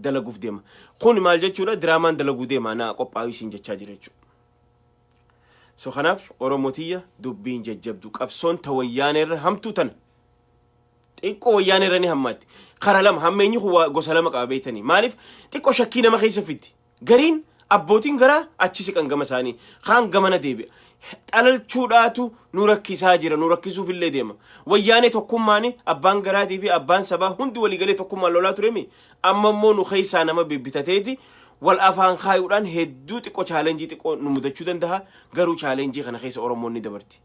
dalaguuf deema kun maal jechuudha diraamaan dalaguu deema naa qophaa'uu isin jechaa jira jechuudha so kanaaf Oromootiya dubbiin jajjabdu qabsoon tawayyaanee irra hamtuu tan xiqqoo wayyaanee irra ni hammaatti kara lama hammeenyi gosa lama qaba beeytanii maaliif xiqqoo shakkii nama keessa fiddi gariin abbootiin garaa achi siqan gama isaanii kaan gamana deebi'a dhalalchuudhaatu nu rakkisaa jira nu rakkisuuf illee deema wayyaanee tokkummaani abbaan garaatii fi abbaan sabaa hundi walii galee tokkummaan lolaa turemi amma immoo nu keessaa nama bibbitateeti wal afaan kaayuudhaan hedduu xiqqoo chaalenjii xiqqoo nu mudachuu danda'a garuu chaalenjii kana keessa Oromoon ni dabarti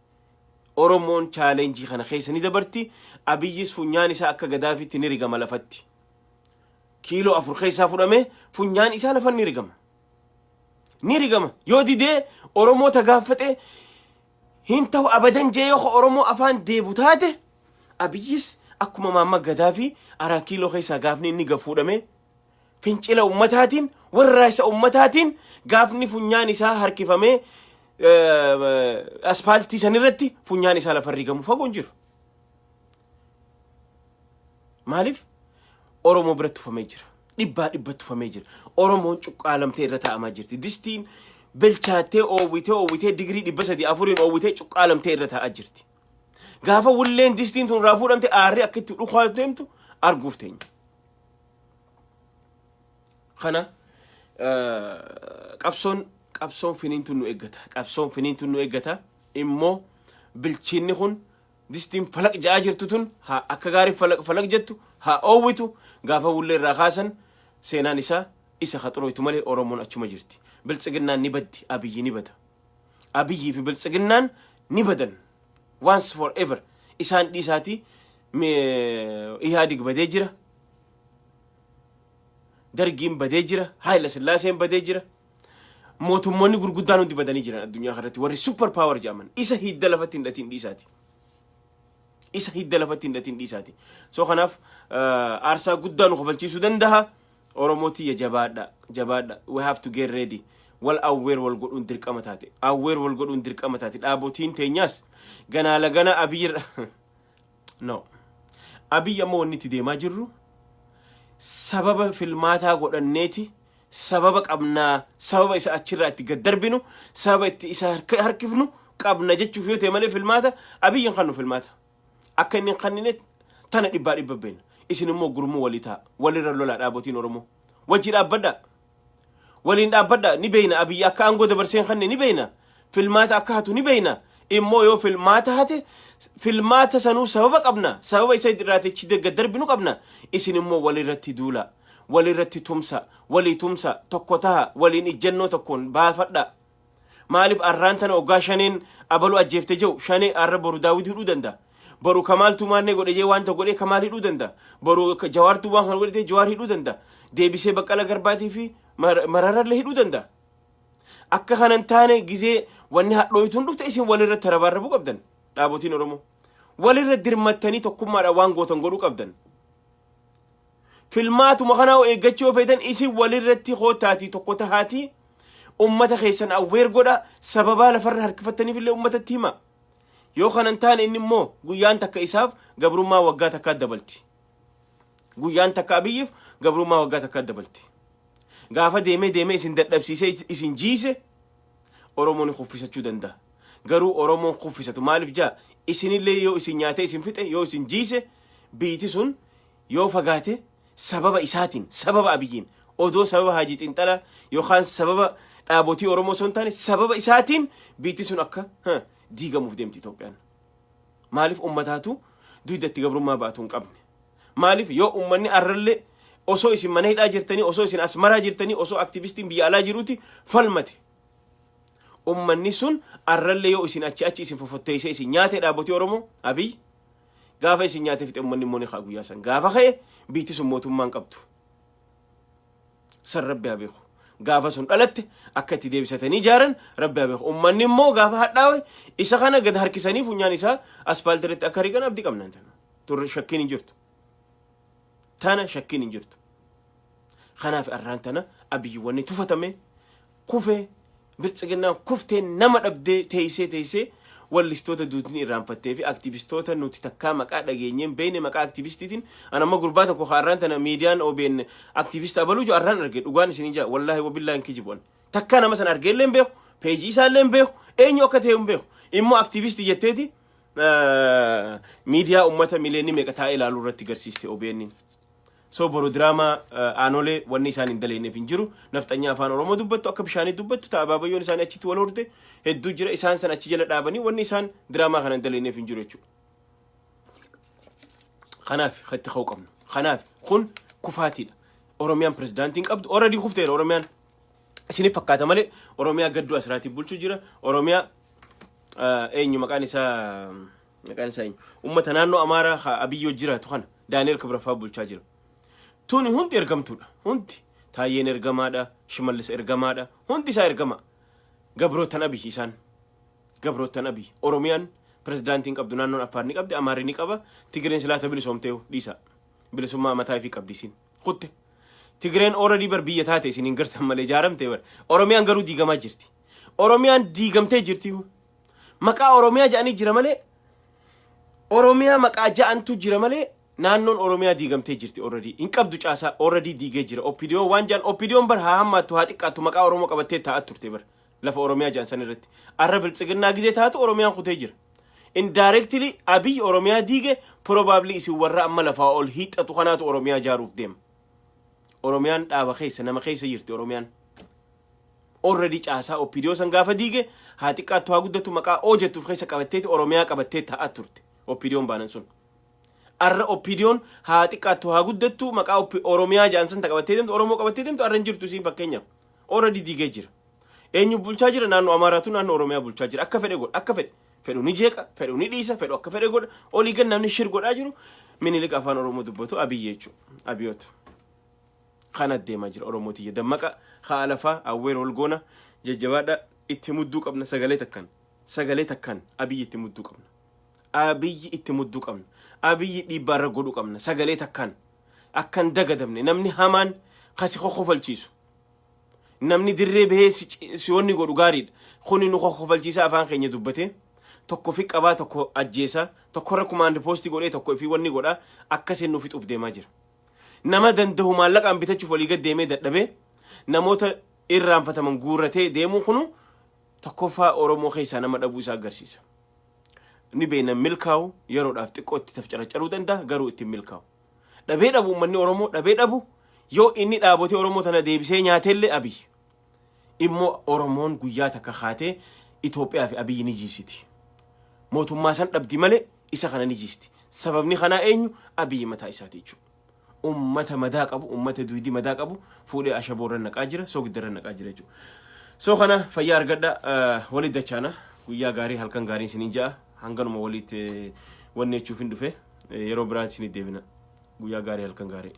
Oromoon chaalenjii kana keessa ni dabarti abiyyis funyaan isaa akka gadaafitti ni rigama lafatti kiiloo 4 keessaa fudhame funyaan isaa lafa ni rigama yoo didee Oromoo tagaafate hin ta'u abadan jee yoo Oromoo afaan deebu taate abiyyis akkuma maamma gadaafi ara kiiloo keessaa gaafni inni gafuudhame fincila ummataatiin warra isa ummataatiin gaafni funyaan isaa harkifame asfaaltii sanirratti funyaan isaa lafa rigamu fagoon jiru maaliif Oromoo biratti tufamee jira dhibbaa tufamee jira Oromoon cuqqaalamtee irra taa'amaa jirti distiin bilchaatee oowwitee digirii 304 oowwitee cuqqaalamtee irra taa'aa jirti gaafa wulleen distiin tun irraa fuudhamte aarri akka itti dhukaa deemtu arguuf teenya kana qabsoon finiintu nu eeggata immoo bilchinni kun distiin falaq jaa jirtu tun akka gaarii falaq jettu haa oowwitu gaafa wullee irraa kaasan seenaan isaa isa khaxurooytu malee Oromoon achuma jirti biltsiginnaan ni baddi abiyyi ni bada abiyyi fi biltsiginnaan ni badan once forever isaan dhiisaati Ihaadig badee jira dargiin badee jira Haayila Sillaaseen badee jira mootummoonni gurguddaan hundi badanii jiran addunyaa kanatti warri super power jedhaman isa hidda lafatti hin dhatin dhiisaati so kanaaf aarsaa guddaa nu kafalchiisuu danda'a Oromootiya jabaadha we have to get ready wal awweer wal godhuun dirqama taate dhaabotiin teenyaas ganaa lagana no abiy ammoo wanni itti deemaa jirru sababa filmaataa godhanneeti sababa qabnaa sababa isa achirraa itti gad darbinu sababa itti isa harkifnu qabna jechuuf yoo ta'e malee filmaata abiyyin kannu filmaata akka inni kannine tana dhibbaa dhibba beena isin immoo gurmuu walii ta'a walirra lolaa dhaabotiin oromoo wajji dhaabbadha waliin dhaabbadha ni beeyna abiyyi akka aangoo dabarseen kanne ni beeyna filmaata akka hatu ni beeyna immoo yoo filmaata hate filmaata sanuu sababa qabna sababa isa irraatechi gad darbinu qabna isin immoo walirratti duula walirratti tumsa walii tumsa tokko taha waliin ijjannoo tokkoon baafadha maaliif arraan tana oggaa shaneen abalu ajjeefte jiru shanee arra boru daawit hidhuu danda'a boru kamaal tumaanne godhe jee wanta godhe kamaal hidhuu danda'a boru jawaar tumaan kan godhe jawaar hidhuu danda'a deebisee baqqala garbaatii fi mararallee hidhuu danda'a akka kanan taane gizee wanni hadhooytuun dhufte isin walirratti rabaarrabuu qabdan dhaabotiin oromoo walirra dirmattanii tokkummaadha waan gootan godhuu qabdan filmaatuma kanaa eeggachuu feetan isin walirratti hootaatii tokko tahaatii ummata keessan awweer godha sababaa lafarra harkifattaniif illee ummatatti hima yoo kanan taane inni immoo guyyaan takka isaaf gabrummaa waggaa takkaa dabalti guyyaan takka abiyyiif gabrummaa waggaa takkaa dabalti gaafa deemee isin dadhabsiisee isin jiise oromoon kuffisachuu danda'a garuu oromoon kuffisatu maaliif jaa isinillee yoo isin nyaate isin fixe yoo isin jiise biiti sun yoo fagaate sababa isaatiin sababa abiyyiin odoo sababa haajii xinxala yookaan sababa dhaabotii oromoo son taane sababa isaatiin biiti sun akka diigamuuf deemti Itoophiyaan maaliif ummataatu duudatti gabrummaa baatu hin qabne maaliif yoo ummanni arralle osoo isin mana hidhaa jirtanii osoo isin asmaraa jirtanii osoo aktivistiin biyya alaa jiruuti falmate ummanni sun arralle yoo isin achi isin fofotteessee isin nyaate dhaabotii oromoo abiy gaafa isin nyaate fixe ummanni immoo ni haa guyyaa san gaafa ka'e biiti sun mootummaan qabdu san rabbi haa beeku gaafa sun dhalatte akka itti deebisatanii ijaaran rabbi haa beeku ummanni immoo gaafa hadhaawe isa kana gad harkisanii funyaan isaa aspaaltiratti akka rigan abdii qabnaan tana turre shakkiin hin jirtu tana shakkiin hin jirtu kanaaf arraan tana abiyyiwwanni tufatame kufee biltsiginnaan kuftee nama dhabdee teessee wallistoota duutni irraanfattee fi aktivistoota nuti takkaa maqaa dhageenyeen beeyne maqaa aktivistiitiin anamma gurbaa tokko arraan tana miidiyaan OBN aktivist abaluu jiru arraan arge dhugaan isin jaa wallaahi wabillaahi kijiboon takkaa nama san argeellee hin beeku peejii isaallee hin beeku eenyu akka ta'e hin beeku immoo aktivistii jetteeti miidiyaa ummata miliyoonii meeqa taa'ee ilaaluu irratti garsiiste OBN so boru drama aanole wanni isaan hin daleeneef hin jiru nafxanya afaan oromoo dubbattu akka bishaanii dubbattu ta'a baabayyoon isaan achitti wal horte hedduu jira isaan san achi jala dhaabanii wanni isaan drama kana hin daleeneef hin jiru jechuudha kanaaf khatti khau qabnu kanaaf kun kufaatiidha oromiyaan pirezidaantiin qabdu already kufteera oromiyaan isinif fakkaata malee oromiyaa gadduu asiraatii bulchuu jira oromiyaa eenyu maqaan isaa eenyu ummata naannoo amaaraa abiyyoo jiraatu kana daani'el kibrafaa bulchaa jira tuni hundi ergamtuudha hundi taayyeen ergamaadha shimallis ergamaadha hundi isaa ergama gabrootan abiy isaan gabrootan abiy oromiyaan pirezidaantiin qabdu naannoon affaar ni qabdi amaarri ni qaba tigireen silaata bilisoomtee dhiisa bilisummaa mataa fi qabdi isin kutte tigireen already bar biyya taate isin hin gartan malee jaaramtee bar oromiyaan garuu diigamaa jirti oromiyaan diigamtee jirti maqaa oromiyaa ja'anii jira malee oromiyaa maqaa ja'antu jira malee naannoon oromiyaa diigamtee jirti already hin qabdu caasaa already diigee jira opidiyoo waan jaan opidiyoon bar haa hammaattu haa xiqqaattu maqaa oromoo qabattee taa'at turte bar lafa oromiyaa jaan san irratti arra biltsiginnaa gizee taatu oromiyaan kutee jira indirectly abiy oromiyaa diige probably isin warra amma lafaa ol hiixatu kanaatu oromiyaa jaaruuf deema oromiyaan dhaaba keessa nama keessa jirti oromiyaan already caasaa opidiyoo san gaafa diige haa xiqqaattu haa guddatu maqaa oojettuuf keessa qabatteeti oromiyaa qabattee taa'at turte opidiyoon baanan sun arra opidiyoon haa xiqqaattu haa guddattu maqaa oromiyaa jaansan qabattee deemtu oromoo qabattee deemtu arra hin jirtu siin fakkeenyaaf already diigee jira eenyu bulchaa jira naannoo amaaraatu naannoo oromiyaa bulchaa jira akka fedhe godha akka fedhu ni jeeqa fedhu ni dhiisa fedhu akka fedhe godha olii gan namni shir godhaa jiru minilik afaan oromoo dubbatu abiyyi jechuudha abiyoota kana deemaa jira oromootiyya dammaqa haalafaa awweer holgoona jajjabaadha itti mudduu qabna sagalee takkan abiyyi itti mudduu qabna abiyyi itti mudduu qabna abiyyi dhiibbaarra godhu qabna sagalee takkan akkan dagadamne namni hamaan kasi kokofalchiisu namni dirree bahee siyoonni godhu gaariidha kuni nu kokofalchiisa afaan keenya dubbate tokko fi qabaa tokko ajjeesa tokko irra command post godhee tokko fi wanni godha akkasiin nu fixuuf deemaa jira. Nama danda'u maallaqaan bitachuuf walii gad deemee dadhabee namoota irraanfataman guurratee deemuu kunu tokkoffaa Oromoo keessaa nama dhabuu isaa agarsiisa. Ni beena milkaa'u yeroodhaaf xiqqoo itti tafcaraccaruu danda'a garuu itti milkaa'u. Dhabee dhabu uummanni Oromoo dhabee dhabu yoo inni dhaabotee Oromoo tana deebisee nyaateellee Abiy. Immoo Oromoon guyyaa takka haatee Itoophiyaa fi Abiy ni jiisiti. Mootummaa san dhabdi malee isa kana ni jiisti. Sababni kanaa eenyu Abiy mataa isaati jechuudha. Ummata madaa qabu, ummata duudii madaa qabu fuudhee ashaboorra naqaa jira, soogiddarra naqaa jira jechuudha. So kana fayyaa argadha walit dachaana guyyaa gaarii halkan gaarii isiniin ja'a hanganuma walit wanni jechuuf hin dhufe yeroo biraatti isinii deebina guyyaa gaarii halkan gaarii.